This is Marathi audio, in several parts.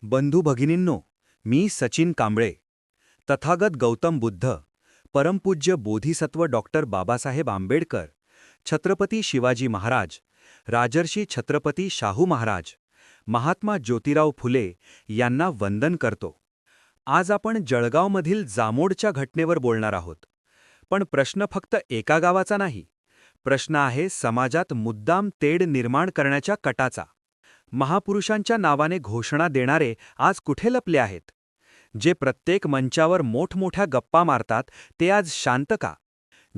बंधू भगिनींनो, मी सचिन कांबळे. तथागत गौतम बुद्ध, परमपूज्य बोधिसत्व डॉक्टर बाबासाहेब आंबेडकर, छत्रपती शिवाजी महाराज, राजर्षी छत्रपती शाहू महाराज, महात्मा ज्योतिराव फुले यांना वंदन करतो. आज आपण जळगावमधील जामोडच्या घटनेवर बोलणार आहोत. पण प्रश्न फक्त एका गावाचा नाही. प्रश्न आहे समाजात मुद्दाम तेढ निर्माण करण्याच्या कटाचा. महापुरुषांच्या नावाने घोषणा देणारे आज कुठे लपले आहेत? जे प्रत्येक मंचावर मोठमोठ्या गप्पा मारतात ते आज शांत का?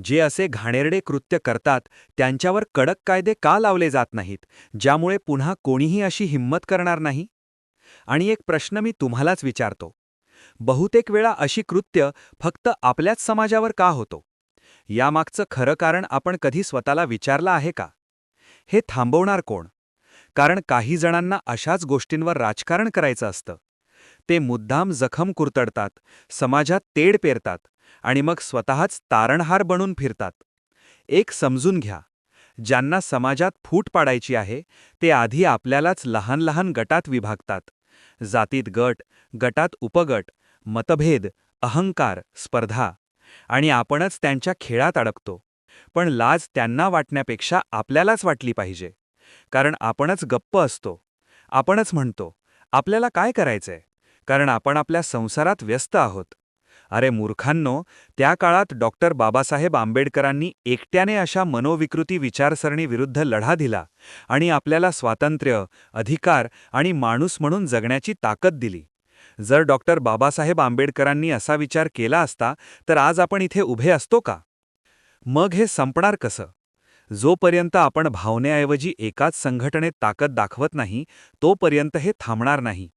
जे असे घाणेरडे कृत्य करतात त्यांच्यावर कडक कायदे का लावले जात नाहीत, ज्यामुळे पुन्हा कोणीही अशी हिंमत करणार नाही? आणि एक प्रश्न मी तुम्हालाच विचारतो. बहुतेक वेळा अशी कृत्य फक्त आपल्याच समाजावर का होतो? यामागचं खरं कारण आपण कधी स्वतःला विचारलं आहे का? हे थांबवणार कोण? कारण काही जणांना अशाच गोष्टींवर राजकारण करायचं असतं. ते मुद्दाम जखम कुरतडतात, समाजात तेढ पेरतात आणि मग स्वतःच तारणहार बनून फिरतात. एक समजून घ्या, ज्यांना समाजात फूट पाडायची आहे ते आधी आपल्यालाच लहान लहान गटात विभागतात. जातीत गट, गटात उपगट, मतभेद, अहंकार, स्पर्धा, आणि आपणच त्यांच्या खेळात अडकतो. पण लाज त्यांना वाटण्यापेक्षा आपल्यालाच वाटली पाहिजे. कारण आपणच गप्प असतो. आपणच म्हणतो, आपल्याला काय करायचंय? कारण आपण आपल्या संसारात व्यस्त आहोत. अरे मूर्खांनो, त्या काळात डॉक्टर बाबासाहेब आंबेडकरांनी एकट्याने अशा मनोविकृती विचारसरणीविरुद्ध लढा दिला आणि आपल्याला स्वातंत्र्य, अधिकार आणि माणूस म्हणून जगण्याची ताकद दिली. जर डॉक्टर बाबासाहेब आंबेडकरांनी असा विचार केला असता तर आज आपण इथे उभे असतो का? मग हे संपणार कसं? जोपर्यंत आपण भावनेऐवजी एकाच संघटनेत ताकद दाखवत नाही, तोपर्यंत हे थांबणार नाही.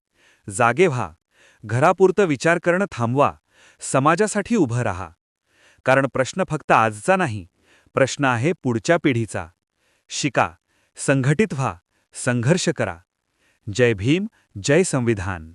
जागे व्हा, घरापुरतं विचार करणं थांबवा, समाजासाठी उभं राहा. कारण प्रश्न फक्त आजचा नाही, प्रश्न आहे पुढच्या पिढीचा. शिका, संघटित व्हा, संघर्ष करा. जय भीम, जय संविधान.